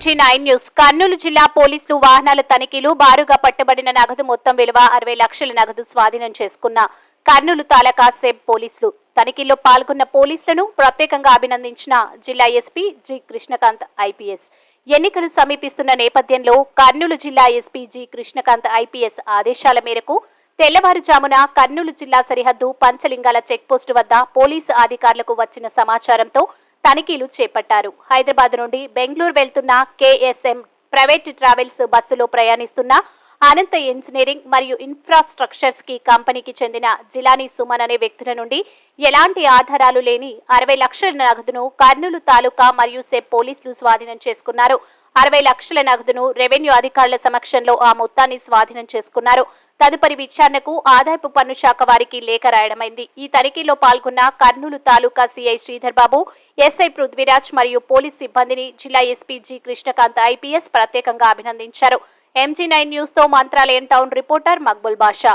MG9 news. Kurnool జిల్లా పోలీసులు వాహనాల తనిఖీలు, బారుగా పట్టబడిన నగదు మొత్తం విలువ 60 లక్షల నగదు స్వాధీనం చేసుకున్న కర్నూలు తాలూకా సెబ్ పోలీసులు. తనిఖీల్లో పాల్గొన్న పోలీసులను ప్రత్యేకంగా అభినందించిన జిల్లా ఎస్పీ జి కృష్ణకాంత్ ఐపీఎస్. ఎన్నికలు సమీపిస్తున్న నేపథ్యంలో కర్నూలు జిల్లా ఎస్పీ జి కృష్ణకాంత్ ఐపీఎస్ ఆదేశాల మేరకు తెల్లవారుజామున కర్నూలు జిల్లా సరిహద్దు పంచలింగాల చెక్పోస్టు వద్ద పోలీసు అధికారులకు వచ్చిన సమాచారంతో తనిఖీలు చేపట్టారు. హైదరాబాద్ నుండి బెంగళూరు వెళ్తున్న కేఎస్ఎం ప్రైవేట్ ట్రావెల్స్ బస్సులో ప్రయాణిస్తున్న అనంత ఇంజనీరింగ్ మరియు ఇన్ఫ్రాస్ట్రక్చర్స్ కి కంపెనీకి చెందిన జిలానీ సుమన్ అనే వ్యక్తుల నుండి ఎలాంటి ఆధారాలు లేని 60 లక్షల నగదును కర్నూలు తాలూకా మరియు సెబ్ పోలీసులు స్వాధీనం చేసుకున్నారు. 60 లక్షల నగదును రెవెన్యూ అధికారుల సమక్షంలో ఆ మొత్తాన్ని స్వాధీనం చేసుకున్నారు. తదుపరి విచారణకు ఆదాయపు పన్ను శాఖ వారికి లేఖ రాయడమైంది. ఈ తనిఖీలో పాల్గొన్న కర్నూలు తాలూకా సిఐ శ్రీధర్ బాబు, ఎస్ఐ పృథ్వీరాజ్ మరియు పోలీస్ సిబ్బందిని జిల్లా ఎస్పీ జి కృష్ణకాంత్ ఐపీఎస్ ప్రత్యేకంగా అభినందించారు. MG9 న్యూస్ తో మంత్రాలయం టౌన్ రిపోర్టర్ మక్బుల్ బాషా.